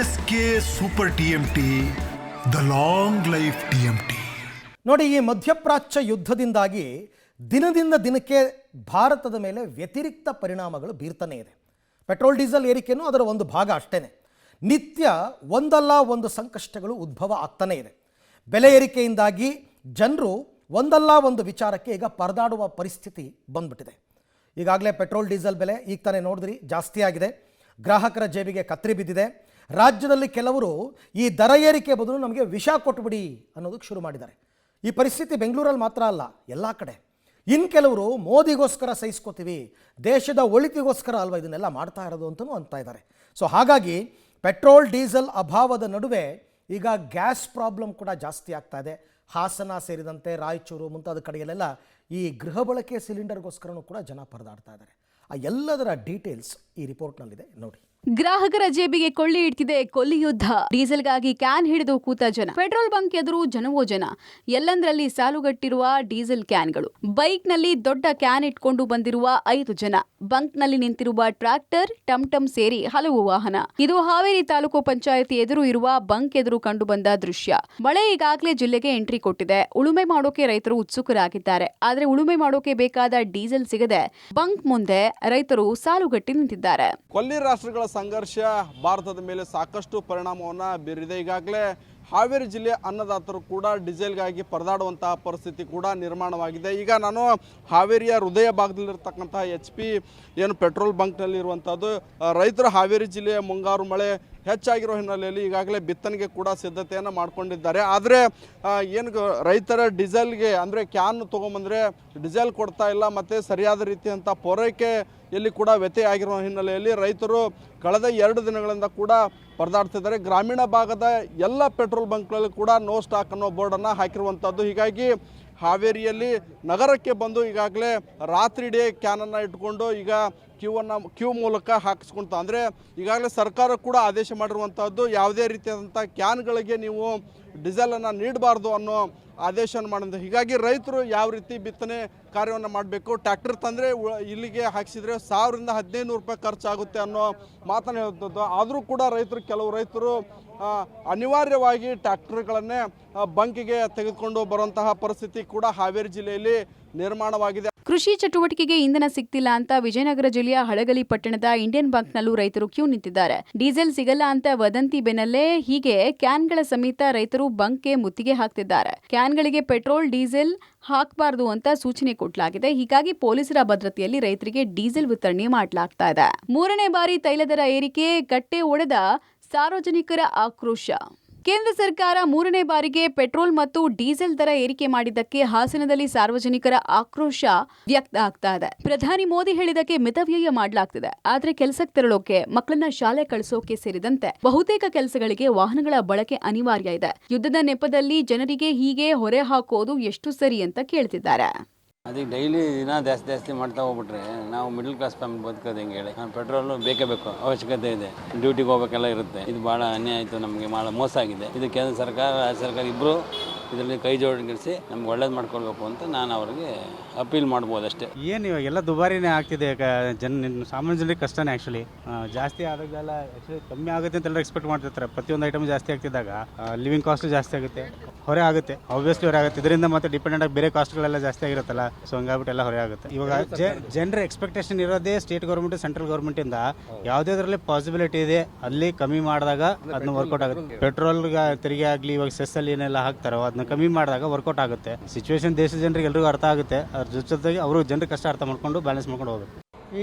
SK super TMT, the long life TMT. ನೋಡಿ, ಈ ಮಧ್ಯಪ್ರಾಚ್ಯ ಯುದ್ಧದಿಂದಾಗಿ ದಿನದಿಂದ ದಿನಕ್ಕೆ ಭಾರತದ ಮೇಲೆ ವ್ಯತಿರಿಕ್ತ ಪರಿಣಾಮಗಳು ಬೀರ್ತಾನೆ ಇದೆ. ಪೆಟ್ರೋಲ್ ಡೀಸೆಲ್ ಏರಿಕೆಯೂ ಅದರ ಒಂದು ಭಾಗ ಅಷ್ಟೇ. ನಿತ್ಯ ಒಂದಲ್ಲ ಒಂದು ಸಂಕಷ್ಟಗಳು ಉದ್ಭವ ಆಗ್ತಾನೇ ಇದೆ. ಬೆಲೆ ಏರಿಕೆಯಿಂದಾಗಿ ಜನರು ಒಂದಲ್ಲ ಒಂದು ವಿಚಾರಕ್ಕೆ ಈಗ ಪರದಾಡುವ ಪರಿಸ್ಥಿತಿ ಬಂದ್ಬಿಟ್ಟಿದೆ. ಈಗಾಗಲೇ ಪೆಟ್ರೋಲ್ ಡೀಸೆಲ್ ಬೆಲೆ ಈಗ ತಾನೇ ನೋಡಿದ್ರಿ ಜಾಸ್ತಿ ಆಗಿದೆ. ಗ್ರಾಹಕರ ಜೇಬಿಗೆ ಕತ್ತರಿ ಬಿದ್ದಿದೆ. ರಾಜ್ಯದಲ್ಲಿ ಕೆಲವರು ಈ ದರ ಏರಿಕೆ ಬದಲು ನಮಗೆ ವಿಷ ಕೊಟ್ಬಿಡಿ ಅನ್ನೋದಕ್ಕೆ ಶುರು ಮಾಡಿದ್ದಾರೆ. ಈ ಪರಿಸ್ಥಿತಿ ಬೆಂಗಳೂರಲ್ಲಿ ಮಾತ್ರ ಅಲ್ಲ, ಎಲ್ಲ ಕಡೆ. ಇನ್ನು ಕೆಲವರು ಮೋದಿಗೋಸ್ಕರ ಸಹಿಸ್ಕೋತೀವಿ, ದೇಶದ ಒಳಿತಿಗೋಸ್ಕರ ಅಲ್ವಾ ಇದನ್ನೆಲ್ಲ ಮಾಡ್ತಾ ಇರೋದು ಅಂತಲೂ ಅಂತಾ ಇದ್ದಾರೆ. ಸೊ ಹಾಗಾಗಿ ಪೆಟ್ರೋಲ್ ಡೀಸೆಲ್ ಅಭಾವದ ನಡುವೆ ಈಗ ಗ್ಯಾಸ್ ಪ್ರಾಬ್ಲಮ್ ಕೂಡ ಜಾಸ್ತಿ ಆಗ್ತಾ ಇದೆ. ಹಾಸನ ಸೇರಿದಂತೆ ರಾಯಚೂರು ಮುಂತಾದ ಕಡೆಯಲ್ಲೆಲ್ಲ ಈ ಗೃಹ ಬಳಕೆ ಸಿಲಿಂಡರ್ಗೋಸ್ಕರನೂ ಕೂಡ ಜನ ಪರದಾಡ್ತಾ ಇದ್ದಾರೆ. ಆ ಎಲ್ಲದರ ಡೀಟೇಲ್ಸ್ ಈ ರಿಪೋರ್ಟ್ನಲ್ಲಿದೆ ನೋಡಿ. ಗ್ರಾಹಕರ ಜೇಬಿಗೆ ಕೊಳ್ಳಿ ಇಡ್ತಿದೆ ಕೊಲ್ಲಿ ಯುದ್ಧ. ಡೀಸೆಲ್ಗಾಗಿ ಕ್ಯಾನ್ ಹಿಡಿದು ಕೂತ ಜನ, ಪೆಟ್ರೋಲ್ ಬಂಕ್ ಎದುರು ಜನವೋ ಜನ, ಎಲ್ಲಂದ್ರಲ್ಲಿ ಸಾಲುಗಟ್ಟಿರುವ ಡೀಸೆಲ್ ಕ್ಯಾನ್ಗಳು. ಬೈಕ್ನಲ್ಲಿ ದೊಡ್ಡ ಕ್ಯಾನ್ ಇಟ್ಕೊಂಡು ಬಂದಿರುವ 5 ಜನ, ಬಂಕ್ನಲ್ಲಿ ನಿಂತಿರುವ ಟ್ರಾಕ್ಟರ್, ಟಮ್ ಸೇರಿ ಹಲವು ವಾಹನ. ಇದು ಹಾವೇರಿ ತಾಲೂಕು ಪಂಚಾಯತಿ ಎದುರು ಇರುವ ಬಂಕ್ ಎದುರು ಕಂಡು ಬಂದ ದೃಶ್ಯ. ಮಳೆ ಈಗಾಗಲೇ ಜಿಲ್ಲೆಗೆ ಎಂಟ್ರಿ ಕೊಟ್ಟಿದೆ. ಉಳುಮೆ ಮಾಡೋಕೆ ರೈತರು ಉತ್ಸುಕರಾಗಿದ್ದಾರೆ. ಆದ್ರೆ ಉಳುಮೆ ಮಾಡೋಕೆ ಬೇಕಾದ ಡೀಸೆಲ್ ಸಿಗದೆ ಬಂಕ್ ಮುಂದೆ ರೈತರು ಸಾಲುಗಟ್ಟಿ ನಿಂತಿದ್ದಾರೆ. ಕೊಲ್ಲಿ ರಾಷ್ಟ್ರಗಳ ಸಂಘರ್ಷ ಭಾರತದ ಮೇಲೆ ಸಾಕಷ್ಟು ಪರಿಣಾಮವನ್ನು ಬೀರಿದೆ. ಈಗಾಗಲೇ ಹಾವೇರಿ ಜಿಲ್ಲೆ ಅನ್ನದಾತರು ಕೂಡ ಡೀಸೆಲ್ಗಾಗಿ ಪರದಾಡುವಂತಹ ಪರಿಸ್ಥಿತಿ ಕೂಡ ನಿರ್ಮಾಣವಾಗಿದೆ. ಈಗ ನಾನು ಹಾವೇರಿಯ ಹೃದಯ ಭಾಗದಲ್ಲಿರ್ತಕ್ಕಂತಹ HP ಏನು ಪೆಟ್ರೋಲ್ ಬಂಕ್ನಲ್ಲಿ ಇರುವಂಥದ್ದು. ರೈತರು ಹಾವೇರಿ ಜಿಲ್ಲೆಯ ಮುಂಗಾರು ಮಳೆ ಹೆಚ್ಚಾಗಿರೋ ಹಿನ್ನೆಲೆಯಲ್ಲಿ ಈಗಾಗಲೇ ಬಿತ್ತನೆಗೆ ಕೂಡ ಸಿದ್ಧತೆಯನ್ನು ಮಾಡ್ಕೊಂಡಿದ್ದಾರೆ. ಆದರೆ ಏನು ರೈತರ ಡೀಸೆಲ್ಗೆ ಅಂದರೆ ಕ್ಯಾನ್ ತೊಗೊಂಬಂದರೆ ಡೀಸೆಲ್ ಕೊಡ್ತಾ ಇಲ್ಲ, ಮತ್ತು ಸರಿಯಾದ ರೀತಿಯಂಥ ಪೂರೈಕೆಯಲ್ಲಿ ಕೂಡ ವ್ಯತ್ಯಯ ಆಗಿರೋ ಹಿನ್ನೆಲೆಯಲ್ಲಿ ರೈತರು ಕಳೆದ 2 ದಿನಗಳಿಂದ ಕೂಡ ಪರದಾಡ್ತಿದ್ದಾರೆ. ಗ್ರಾಮೀಣ ಭಾಗದ ಎಲ್ಲ ಪೆಟ್ರೋಲ್ ಬಂಕ್ಗಳಲ್ಲಿ ಕೂಡ ನೋ ಸ್ಟಾಕ್ ಅನ್ನೋ ಬೋರ್ಡನ್ನು ಹಾಕಿರುವಂಥದ್ದು. ಹೀಗಾಗಿ ಹಾವೇರಿಯಲ್ಲಿ ನಗರಕ್ಕೆ ಬಂದು ಈಗಾಗಲೇ ರಾತ್ರಿ ಡೇ ಕ್ಯಾನನ್ನು ಇಟ್ಕೊಂಡು ಈಗ ಕ್ಯೂ ಮೂಲಕ ಹಾಕಿಸ್ಕೊಂತ, ಅಂದರೆ ಈಗಾಗಲೇ ಸರ್ಕಾರ ಕೂಡ ಆದೇಶ ಮಾಡಿರುವಂಥದ್ದು ಯಾವುದೇ ರೀತಿಯಾದಂಥ ಕ್ಯಾನ್ಗಳಿಗೆ ನೀವು ಡೀಸೆಲನ್ನು ನೀಡಬಾರ್ದು ಅನ್ನೋ ಆದೇಶವನ್ನು ಮಾಡಿದ್ದು. ಹೀಗಾಗಿ ರೈತರು ಯಾವ ರೀತಿ ಬಿತ್ತನೆ ಕಾರ್ಯವನ್ನು ಮಾಡಬೇಕು, ಟ್ರ್ಯಾಕ್ಟರ್ ತಂದರೆ ಇಲ್ಲಿಗೆ ಹಾಕಿಸಿದ್ರೆ 1000 ರಿಂದ 1500 ರೂಪಾಯಿ ಖರ್ಚಾಗುತ್ತೆ ಅನ್ನೋ ಮಾತನ್ನು ಹೇಳ್ತದ್ದು. ಆದರೂ ಕೂಡ ಕೆಲವು ರೈತರು ಅನಿವಾರ್ಯವಾಗಿ ಟ್ರ್ಯಾಕ್ಟರ್ಗಳನ್ನೇ ಬಂಕಿಗೆ ತೆಗೆದುಕೊಂಡು ಬರುವಂತಹ ಪರಿಸ್ಥಿತಿ ಕೂಡ ಹಾವೇರಿ ಜಿಲ್ಲೆಯಲ್ಲಿ ನಿರ್ಮಾಣವಾಗಿದೆ. ಕೃಷಿ ಚಟುವಟಿಕೆಗೆ ಇಂಧನ ಸಿಗ್ತಿಲ್ಲ ಅಂತ ವಿಜಯನಗರ ಜಿಲ್ಲೆಯ ಹಳಗಲಿ ಪಟ್ಟಣದ ಇಂಡಿಯನ್ ಬ್ಯಾಂಕ್ನಲ್ಲೂ ರೈತರು ಕ್ಯೂ ನಿಂತಿದ್ದಾರೆ. ಡೀಸೆಲ್ ಸಿಗಲ್ಲ ಅಂತ ವದಂತಿ ಬೆನ್ನಲ್ಲೇ ಹೀಗೆ ಕ್ಯಾನ್ಗಳ ಸಮೇತ ರೈತರು ಬಂಕ್ಗೆ ಮುತ್ತಿಗೆ ಹಾಕ್ತಿದ್ದಾರೆ. ಕ್ಯಾನ್ಗಳಿಗೆ ಪೆಟ್ರೋಲ್ ಡೀಸೆಲ್ ಹಾಕಬಾರದು ಅಂತ ಸೂಚನೆ ಕೊಡಲಾಗಿದೆ. ಹೀಗಾಗಿ ಪೊಲೀಸರ ಭದ್ರತೆಯಲ್ಲಿ ರೈತರಿಗೆ ಡೀಸೆಲ್ ವಿತರಣೆ ಮಾಡಲಾಗ್ತಾ ಇದೆ. 3ನೇ ಬಾರಿ ತೈಲ ದರ ಏರಿಕೆ, ಗಟ್ಟೆ ಒಡೆದ ಸಾರ್ವಜನಿಕರ ಆಕ್ರೋಶ. ಕೇಂದ್ರ ಸರ್ಕಾರ 3ನೇ ಬಾರಿಗೆ ಪೆಟ್ರೋಲ್ ಮತ್ತು ಡೀಸೆಲ್ ದರ ಏರಿಕೆ ಮಾಡಿದ್ದಕ್ಕೆ ಹಾಸನದಲ್ಲಿ ಸಾರ್ವಜನಿಕರ ಆಕ್ರೋಶ ವ್ಯಕ್ತ ಆಗ್ತಾ ಇದೆ. ಪ್ರಧಾನಿ ಮೋದಿ ಹೇಳಿದಕ್ಕೆ ಮಿತವ್ಯಯ ಮಾಡಲಾಗ್ತಿದೆ. ಆದ್ರೆ ಕೆಲಸಕ್ಕೆ ತೆರಳೋಕೆ, ಮಕ್ಕಳನ್ನ ಶಾಲೆ ಕಳಿಸೋಕೆ ಸೇರಿದಂತೆ ಬಹುತೇಕ ಕೆಲಸಗಳಿಗೆ ವಾಹನಗಳ ಬಳಕೆ ಅನಿವಾರ್ಯ ಇದೆ. ಯುದ್ಧದ ನೆಪದಲ್ಲಿ ಜನರಿಗೆ ಹೀಗೆ ಹೊರೆ ಹಾಕೋದು ಎಷ್ಟು ಸರಿ ಅಂತ ಕೇಳ್ತಿದ್ದಾರೆ. ಅದಕ್ಕೆ ಡೈಲಿ ದಿನ ಜಾಸ್ತಿ ಮಾಡ್ತಾ ಹೋಗ್ಬಿಟ್ರೆ ನಾವು ಮಿಡಲ್ ಕ್ಲಾಸ್ ಫ್ಯಾಮಿಲಿ ಬದುಕೋದು ಹೆಂಗೆ ಹೇಳಿ. ಪೆಟ್ರೋಲು ಬೇಕೇ ಬೇಕು, ಅವಶ್ಯಕತೆ ಇದೆ, ಡ್ಯೂಟಿಗೆ ಹೋಗ್ಬೇಕೆಲ್ಲ ಇರುತ್ತೆ. ಇದು ಭಾಳ ಅನ್ಯಾಯ ಆಯಿತು, ನಮಗೆ ಭಾಳ ಮೋಸ ಆಗಿದೆ. ಇದು ಕೇಂದ್ರ ಸರ್ಕಾರ, ರಾಜ್ಯ ಸರ್ಕಾರ ಇಬ್ಬರು ಇದರಲ್ಲಿ ಕೈ ಜೋಡಿಸಿ ನಮ್ಗೆ ಒಳ್ಳೇದು ಮಾಡ್ಕೊಳ್ಬೇಕು ಅಂತ ನಾನು ಅವರಿಗೆ ಅಪೀಲ್ ಮಾಡ್ಬೋದು ಅಷ್ಟೇ. ಏನು ಇವಾಗ ಎಲ್ಲ ದುಬಾರಿನೇ ಆಗ್ತಿದೆ. ಸಾಮಾನ್ಯ ಜನರಿಗೆ ಕಷ್ಟನೇ ಆ್ಯಕ್ಚುಲಿ. ಜಾಸ್ತಿ ಆದಾಗೆಲ್ಲ ಆ್ಯಕ್ಚುಲಿ ಕಮ್ಮಿ ಆಗುತ್ತೆ ಅಂತ ಎಲ್ಲ ಎಕ್ಸ್ಪೆಕ್ಟ್ ಮಾಡ್ತಿರ್ತಾರೆ. ಪ್ರತಿಯೊಂದು ಐಟಮ್ ಜಾಸ್ತಿ ಆಗ್ತಿದ್ದಾಗ ಲಿವಿಂಗ್ ಕಾಸ್ಟ್ ಜಾಸ್ತಿ ಆಗುತ್ತೆ, ಹೊರೆ ಆಗುತ್ತೆ, ಆಬ್ವಿಯಸ್ಲಿ ಹೊರೆ ಆಗುತ್ತೆ. ಇದರಿಂದ ಮತ್ತೆ ಡಿಪೆಂಡೆಂಟ್ ಆಗಿ ಬೇರೆ ಕಾಸ್ಟ್ಗಳೆಲ್ಲ ಜಾಸ್ತಿ ಆಗಿರುತ್ತಲ್ಲ, ಸೊ ಹಂಗಾಗ್ಬಿಟ್ಟು ಎಲ್ಲ ಹೊರೆ ಆಗುತ್ತೆ. ಇವಾಗ ಜನರ ಎಕ್ಸ್ಪೆಕ್ಟೇಷನ್ ಇರೋದೇ ಸ್ಟೇಟ್ ಗೌರ್ಮೆಂಟ್, ಸೆಂಟ್ರಲ್ ಗೌರ್ಮೆಂಟಿಂದ ಯಾವುದಾದ್ರಲ್ಲಿ ಪಾಸಿಬಿಲಿಟಿ ಇದೆ ಅಲ್ಲಿ ಕಮ್ಮಿ ಮಾಡಿದಾಗ ಅದನ್ನ ವರ್ಕೌಟ್ ಆಗುತ್ತೆ. ಪೆಟ್ರೋಲ್ ತೆರಿಗೆ ಆಗಲಿ, ಇವಾಗ ಸೆಸ್ ಅಲ್ಲಿ ಏನೆಲ್ಲ ಹಾಕ್ತಾರೋ ಅದನ್ನ ಕಮ್ಮಿ ಮಾಡಿದಾಗ ವರ್ಕೌಟ್ ಆಗುತ್ತೆ. ಸಿಚುವೇಶನ್ ದೇಶದ ಜನರಿಗೆ ಎಲ್ರಿಗೂ ಅರ್ಥ ಆಗುತ್ತೆ. ಅದ್ರ ಜೊತೆಗೆ ಅವರು ಜನರ ಕಷ್ಟ ಅರ್ಥ ಮಾಡ್ಕೊಂಡು ಬ್ಯಾಲೆನ್ಸ್ ಮಾಡ್ಕೊಂಡು ಹೋಗ್ಬೇಕು.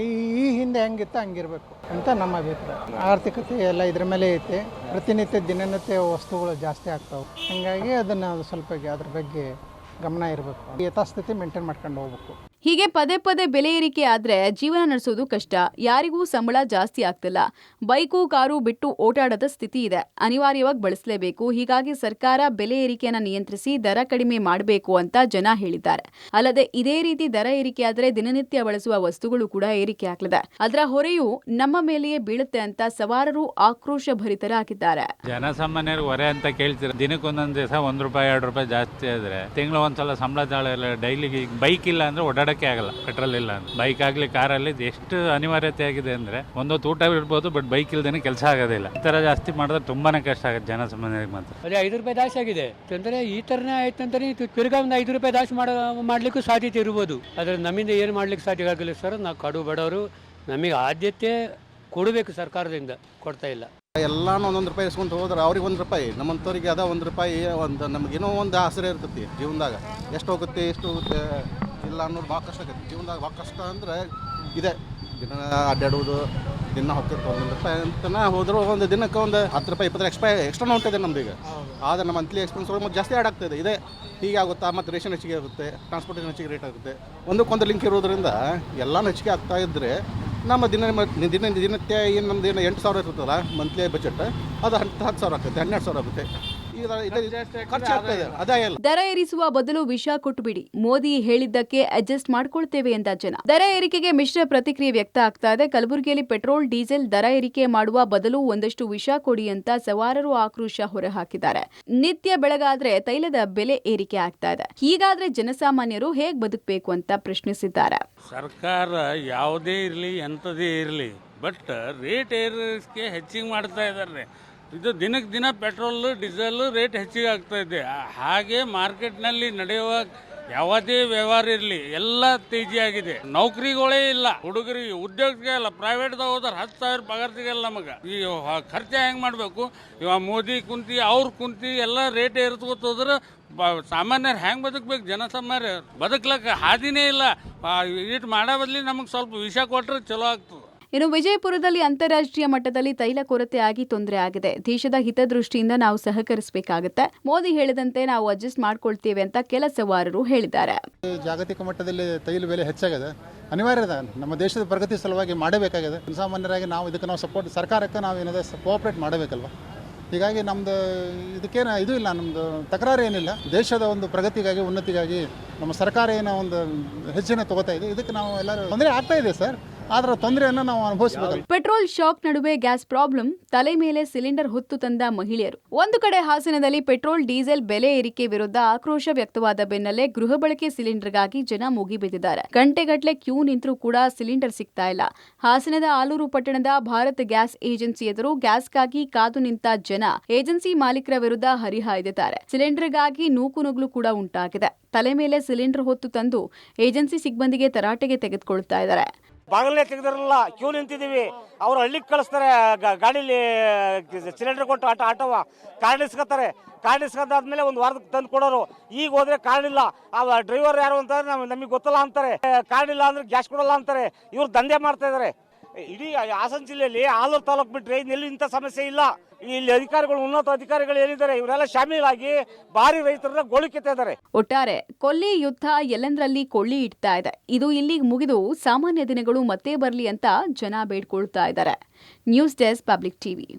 ಈ ಹಿಂದೆ ಹೆಂಗಿತ್ತು ಹಂಗಿರ್ಬೇಕು ಅಂತ ನಮ್ಮ ಅಭಿಪ್ರಾಯ. ಆರ್ಥಿಕತೆ ಎಲ್ಲ ಇದ್ರ ಮೇಲೆ ಐತೆ. ಪ್ರತಿನಿತ್ಯ ದಿನನಿತ್ಯ ವಸ್ತುಗಳು ಜಾಸ್ತಿ ಆಗ್ತಾವೆ. ಹಾಗಾಗಿ ಅದನ್ನು ಸ್ವಲ್ಪ ಅದ್ರ ಬಗ್ಗೆ ಗಮನ ಇರಬೇಕು. ಯಥಾಸ್ಥಿತಿ ಮೇಂಟೈನ್ ಮಾಡ್ಕೊಂಡು ಹೋಗ್ಬೇಕು. ಹೀಗೆ ಪದೇ ಪದೇ ಬೆಲೆ ಏರಿಕೆ ಆದ್ರೆ ಜೀವನ ನಡೆಸೋದು ಕಷ್ಟ. ಯಾರಿಗೂ ಸಂಬಳ ಜಾಸ್ತಿ ಆಗ್ತಿಲ್ಲ. ಬೈಕು, ಕಾರು ಬಿಟ್ಟು ಓಡಾಡದ ಸ್ಥಿತಿ ಇದೆ. ಅನಿವಾರ್ಯವಾಗಿ ಬಳಸಲೇಬೇಕು. ಹೀಗಾಗಿ ಸರ್ಕಾರ ಬೆಲೆ ಏರಿಕೆಯನ್ನ ನಿಯಂತ್ರಿಸಿ ದರ ಕಡಿಮೆ ಮಾಡಬೇಕು ಅಂತ ಜನ ಹೇಳಿದ್ದಾರೆ. ಅಲ್ಲದೆ ಇದೇ ರೀತಿ ದರ ಏರಿಕೆ ಆದ್ರೆ ದಿನನಿತ್ಯ ಬಳಸುವ ವಸ್ತುಗಳು ಕೂಡ ಏರಿಕೆ ಆಗ್ಲಿದೆ. ಅದರ ಹೊರೆಯು ನಮ್ಮ ಮೇಲೆಯೇ ಬೀಳುತ್ತೆ ಅಂತ ಸವಾರರು ಆಕ್ರೋಶ ಭರಿತರಾಗಿದ್ದಾರೆ. ಜನಸಾಮಾನ್ಯರು ಹೊರೆ ಅಂತ ಕೇಳ್ತೀರ. ದಿನಕ್ಕೊಂದೊಂದು ದಿವಸ 1 ರೂಪಾಯಿ 2 ರೂಪಾಯಿ ಜಾಸ್ತಿ ಆದ್ರೆ ತಿಂಗಳ ಒಂದ್ಸಲ ಸಂಬಳ ತಾಳ ಡೈಲಿ ಬೈಕ್ ಇಲ್ಲ ಅಂದ್ರೆ ಓಡಾಡ ಮಾಡೋಕ್ಕೆ ಆಗಲ್ಲ ಪೆಟ್ರೋಲ್ ಇಲ್ಲ ಅಂತ. ಬೈಕ್ ಆಗಲಿ ಕಾರಲ್ಲಿ ಎಷ್ಟು ಅನಿವಾರ್ಯತೆ ಆಗಿದೆ ಅಂದರೆ ಒಂದೊತ್ತು ಊಟ ಇರ್ಬೋದು, ಬಟ್ ಬೈಕ್ ಇಲ್ದೇನೆ ಕೆಲಸ ಆಗೋದಿಲ್ಲ. ಈ ಥರ ಜಾಸ್ತಿ ಮಾಡಿದ್ರೆ ತುಂಬಾ ಕಷ್ಟ ಆಗುತ್ತೆ ಜನಸಾಮಾನ್ಯರಿಗೆ ಮಾತ್ರ. ಅದೇ 5 ರೂಪಾಯಿ ದಾಸಿ ಆಗಿದೆ ಅಂದರೆ ಈ ಥರನೇ ಆಯ್ತು ಅಂತಲೇ ತಿರ್ಗಾ ಒಂದು 5 ರೂಪಾಯಿ ದಾಸಿ ಮಾಡಲಿಕ್ಕೂ ಸಾಧ್ಯತೆ ಇರ್ಬೋದು. ಆದರೆ ನಮ್ಮಿಂದ ಏನು ಮಾಡ್ಲಿಕ್ಕೆ ಸಾಧ್ಯ ಆಗಲಿಲ್ಲ ಸರ್. ನಾವು ಕಡು ಬಡವರು, ನಮಗೆ ಆದ್ಯತೆ ಕೊಡಬೇಕು, ಸರ್ಕಾರದಿಂದ ಕೊಡ್ತಾ ಇಲ್ಲ. ಎಲ್ಲಾನು ಒಂದೊಂದು ರೂಪಾಯಿ ಇಸ್ಕೊಂಡು ಹೋದ್ರೆ ಅವ್ರಿಗೆ 1 ರೂಪಾಯಿ, ನಮ್ಮಂಥವ್ರಿಗೆ ಅದ 1 ರೂಪಾಯಿ ಒಂದು ನಮಗೇನೋ ಒಂದು ಆಸರೆ ಇರ್ತೈತಿ ಜೀವನದಾಗ. ಎಷ್ಟು ಹೋಗುತ್ತೆ ಎಷ್ಟು ಹೋಗುತ್ತೆ ಇಲ್ಲ ಅನ್ನೋದು ಭಾಳ ಕಷ್ಟ ಆಗೈತಿ ಜೀವನದಾಗ. ಭಾಳ ಕಷ್ಟ ಅಂದರೆ ಇದೆ, ದಿನ ಅಡ್ಡಾಡೋದು, ದಿನ ಹೋಗ್ತಿರ್ತೀವಿ 1 ರೂಪಾಯಿ ಅಂತನ ಹೋದ್ರು ಒಂದು ದಿನಕ್ಕೆ ಒಂದು 10 ರೂಪಾಯಿ 20 ಎಕ್ಸ್ಟ್ರಾ ಹೊಂಟಿದೆ ನಮ್ದು ಈಗ. ಆದರೆ ನಮ್ಮ ಮಂತ್ಲಿ ಎಕ್ಸ್ಪೆನ್ಸ್ ಮತ್ತು ಜಾಸ್ತಿ ಆ್ಯಡ್ ಆಗ್ತಾಯಿದೆ. ಇದೆ ಹೀಗೆ ಆಗುತ್ತಾ, ಮತ್ತು ರೇಷನ್ ಹೆಚ್ಚಿಗೆ ಆಗುತ್ತೆ, ಟ್ರಾನ್ಸ್ಪೋರ್ಟೇಷನ್ ಹೆಚ್ಚಿಗೆ ರೇಟ್ ಆಗುತ್ತೆ. ಒಂದಕ್ಕೊಂದು ಲಿಂಕ್ ಇರೋದ್ರಿಂದ ಎಲ್ಲನೂ ಹೆಚ್ಚಿಗೆ ಆಗ್ತಾ ಇದ್ದರೆ ನಮ್ಮ ದಿನನಿತ್ಯ ಏನು ನಮ್ದು ಏನು 8,000 ಇರ್ತದಲ್ಲ ಮಂತ್ಲಿ ಬಜೆಟ್, ಅದು 10,000 ಆಗ್ತೈತೆ, 12,000 ಆಗುತ್ತೆ. ಖರ್ಚು ಆಗ್ತಾಯಿದೆ, ಅದೇ ಇಲ್ಲ. ದರ ಏರಿಸುವ ಬದಲು ವಿಷ ಕೊಟ್ಟುಬಿಡಿ, ಮೋದಿ ಹೇಳಿದ್ದಕ್ಕೆ ಅಡ್ಜಸ್ಟ್ ಮಾಡ್ಕೊಳ್ತೇವೆ ಎಂದ ಜನ. ದರ ಏರಿಕೆಗೆ ಮಿಶ್ರ ಪ್ರತಿಕ್ರಿಯೆ ವ್ಯಕ್ತ ಆಗ್ತಾ ಇದೆ. ಕಲಬುರಗಿಯಲ್ಲಿ ಪೆಟ್ರೋಲ್ ಡೀಸೆಲ್ ದರ ಏರಿಕೆ ಮಾಡುವ ಬದಲು ಒಂದಷ್ಟು ವಿಷ ಕೊಡಿ ಅಂತ ಸವಾರರು ಆಕ್ರೋಶ ಹೊರಹಾಕಿದ್ದಾರೆ. ನಿತ್ಯ ಬೆಳಗಾದ್ರೆ ತೈಲದ ಬೆಲೆ ಏರಿಕೆ ಆಗ್ತಾ ಇದೆ. ಹೀಗಾದ್ರೆ ಜನಸಾಮಾನ್ಯರು ಹೇಗ್ ಬದುಕಬೇಕು ಅಂತ ಪ್ರಶ್ನಿಸಿದ್ದಾರೆ. ಸರ್ಕಾರ ಯಾವುದೇ ಇರಲಿ ಎಂಥದೇ ಇರಲಿ, ಬಟ್ ರೇಟ್ ಏರಿಕೆ ಹೆಚ್ಚಿಗೆ ಮಾಡ್ತಾ ಇದ್ದಾರೆ. ಇದು ದಿನಕ್ಕೆ ದಿನ ಪೆಟ್ರೋಲು ಡೀಸೆಲ್ ರೇಟ್ ಹೆಚ್ಚಿಗೆ ಆಗ್ತಾ ಇದೆ. ಹಾಗೆ ಮಾರ್ಕೆಟ್ನಲ್ಲಿ ನಡೆಯುವ ಯಾವುದೇ ವ್ಯವಹಾರ ಇರಲಿ ಎಲ್ಲ ತೇಜಿಯಾಗಿದೆ. ನೌಕರಿಗಳೇ ಇಲ್ಲ, ಹುಡುಗರಿಗೆ ಉದ್ಯೋಗಕ್ಕೆ ಇಲ್ಲ, ಪ್ರೈವೇಟ್ದಾಗ ಹೋದ್ರೆ 10,000 ಪಗಾರ ಸಿಗಲ್ಲ ನಮಗೆ. ಈ ಖರ್ಚು ಹೆಂಗೆ ಮಾಡಬೇಕು? ಇವಾಗ ಮೋದಿ ಕುಂತಿ ಅವ್ರು ಕುಂತಿ ಎಲ್ಲ ರೇಟ್ ಏರಿಸ್ಕೊತ ಹೋದ್ರೆ ಸಾಮಾನ್ಯರು ಹೆಂಗೆ ಬದುಕಬೇಕು? ಜನಸಾಮಾನ್ಯರು ಬದುಕ್ಲಕ್ಕೆ ಹಾದಿನೇ ಇಲ್ಲ. ಇಟ್ಟು ಮಾಡೋ ಬದಲಿ ನಮಗೆ ಸ್ವಲ್ಪ ವಿಷ ಕೊಟ್ಟರೆ ಚಲೋ ಆಗ್ತದೆ. ಇನ್ನು ವಿಜಯಪುರದಲ್ಲಿ ಅಂತಾರಾಷ್ಟ್ರೀಯ ಮಟ್ಟದಲ್ಲಿ ತೈಲ ಕೊರತೆ ಆಗಿ ತೊಂದರೆ ಆಗಿದೆ. ದೇಶದ ಹಿತದೃಷ್ಟಿಯಿಂದ ನಾವು ಸಹಕರಿಸಬೇಕಾಗುತ್ತೆ. ಮೋದಿ ಹೇಳಿದಂತೆ ನಾವು ಅಡ್ಜಸ್ಟ್ ಮಾಡ್ಕೊಳ್ತೇವೆ ಅಂತ ಕೆಲ ಸವಾರರು ಹೇಳಿದ್ದಾರೆ. ಜಾಗತಿಕ ಮಟ್ಟದಲ್ಲಿ ತೈಲ ಬೆಲೆ ಹೆಚ್ಚಾಗಿದೆ, ಅನಿವಾರ್ಯ ಇದೆ. ನಮ್ಮ ದೇಶದ ಪ್ರಗತಿ ಸಲುವಾಗಿ ಮಾಡಬೇಕಾಗಿದೆ. ಜನಸಾಮಾನ್ಯರಾಗಿ ನಾವು ಇದಕ್ಕೆ ಸಪೋರ್ಟ್, ಸರ್ಕಾರಕ್ಕೆ ನಾವು ಏನಿದೆ ಕೋಆಪ್ರೇಟ್ ಮಾಡಬೇಕಲ್ವ. ಹೀಗಾಗಿ ನಮ್ಮದು ಇದಕ್ಕೇನು ಇದು ಇಲ್ಲ, ನಮ್ಮದು ತಕರಾರು ಏನಿಲ್ಲ. ದೇಶದ ಒಂದು ಪ್ರಗತಿಗಾಗಿ, ಉನ್ನತಿಗಾಗಿ ನಮ್ಮ ಸರ್ಕಾರ ಏನೋ ಒಂದು ಹೆಜ್ಜೆನ ತಗೋತಾ ಇದೆ. ಇದಕ್ಕೆ ನಾವು ಎಲ್ಲರೂ ತೊಂದರೆ ಆಗ್ತಾ ಇದೆ ಸರ್, ಆದ್ರೆ ತೊಂದರೆಯನ್ನು ನಾವು ಅನುಭವಿಸಬೇಕು. ಪೆಟ್ರೋಲ್ ಶಾಕ್ ನಡುವೆ ಗ್ಯಾಸ್ ಪ್ರಾಬ್ಲಮ್, ತಲೆ ಮೇಲೆ ಸಿಲಿಂಡರ್ ಹೊತ್ತು ತಂದ ಮಹಿಳೆಯರು. ಒಂದು ಕಡೆ ಹಾಸನದಲ್ಲಿ ಪೆಟ್ರೋಲ್ ಡೀಸೆಲ್ ಬೆಲೆ ಏರಿಕೆ ವಿರುದ್ಧ ಆಕ್ರೋಶ ವ್ಯಕ್ತವಾದ ಬೆನ್ನಲ್ಲೇ ಗೃಹ ಬಳಕೆ ಸಿಲಿಂಡರ್ಗಾಗಿ ಜನ ಮುಗಿಬಿದ್ದಿದ್ದಾರೆ. ಗಂಟೆಗಟ್ಟಲೆ ಕ್ಯೂ ನಿಂತರೂ ಕೂಡ ಸಿಲಿಂಡರ್ ಸಿಗ್ತಾ ಇಲ್ಲ. ಹಾಸನದ ಆಲೂರು ಪಟ್ಟಣದ ಭಾರತ್ ಗ್ಯಾಸ್ ಏಜೆನ್ಸಿ ಎದುರು ಗ್ಯಾಸ್ಗಾಗಿ ಕಾದು ನಿಂತ ಜನ ಏಜೆನ್ಸಿ ಮಾಲೀಕರ ವಿರುದ್ಧ ಹರಿಹಾಯ್ದಿದ್ದಾರೆ. ಸಿಲಿಂಡರ್ಗಾಗಿ ನೂಕುನುಗ್ಲು ಕೂಡ ಉಂಟಾಗಿದೆ. ತಲೆ ಮೇಲೆ ಸಿಲಿಂಡರ್ ಹೊತ್ತು ತಂದು ಏಜೆನ್ಸಿ ಸಿಬ್ಬಂದಿಗೆ ತರಾಟೆಗೆ ತೆಗೆದುಕೊಳ್ತಾ ಇದ್ದಾರೆ. ಬಾಗಿಲೇ ತೆಗೆದಿರಲ್ಲ, ಕ್ಯೂ ನಿಂತಿದ್ದೀವಿ. ಅವ್ರು ಹಳ್ಳಿಗೆ ಕಳಿಸ್ತಾರೆ, ಗಾಡೀಲಿ ಸಿಲಿಂಡರ್ ಕೊಟ್ಟು ಆಟೋವ ಕಾರ್ಡ್ ಇಸ್ಕೊತಾರೆ. ಕಾರ್ಡ್ ಇಸ್ಕೊಂಡಾದ್ಮೇಲೆ ಒಂದು ವಾರಕ್ಕೆ ತಂದು ಕೊಡೋರು. ಈಗ ಹೋದ್ರೆ ಕಾರ್ಡ್ ಇಲ್ಲ, ಆ ಡ್ರೈವರ್ ಯಾರು ಅಂತಾರೆ ನಮಗೆ ಗೊತ್ತಲ್ಲ ಅಂತಾರೆ. ಕಾರ್ಡ್ ಇಲ್ಲ ಅಂದ್ರೆ ಗ್ಯಾಸ್ ಕೊಡಲ್ಲ ಅಂತಾರೆ. ಇವ್ರು ದಂಧೆ ಮಾಡ್ತಾ ಇದ್ದಾರೆ. ಇಡೀ ಹಾಸನ ಜಿಲ್ಲೆಯಲ್ಲಿ ಆಲೂರು ತಾಲೂಕು ಬಿಟ್ಟರೆ ಇನ್ನೆಲ್ಲೂ ಇಂಥ ಸಮಸ್ಯೆ ಇಲ್ಲ. ಇಲ್ಲಿ ಅಧಿಕಾರಿಗಳು, ಉನ್ನತ ಅಧಿಕಾರಿಗಳು ಏನಿದ್ದಾರೆ ಇವರೆಲ್ಲ ಶಾಮೀಲಾಗಿ ಭಾರಿ ರೈತರನ್ನ ಗೋಳಿಕೆತ್ತಾ ಇದ್ದಾರೆ. ಒಟ್ಟಾರೆ ಕೊಲ್ಲಿ ಯುದ್ಧ ಎಲ್ಲೆಂದರಲ್ಲಿ ಕೊಳ್ಳಿ ಇಡ್ತಾ ಇದೆ. ಇದು ಇಲ್ಲಿಗೆ ಮುಗಿದು ಸಾಮಾನ್ಯ ದಿನಗಳು ಮತ್ತೆ ಬರಲಿ ಅಂತ ಜನ ಬೇಡ್ಕೊಳ್ತಾ ಇದ್ದಾರೆ. News desk, public TV.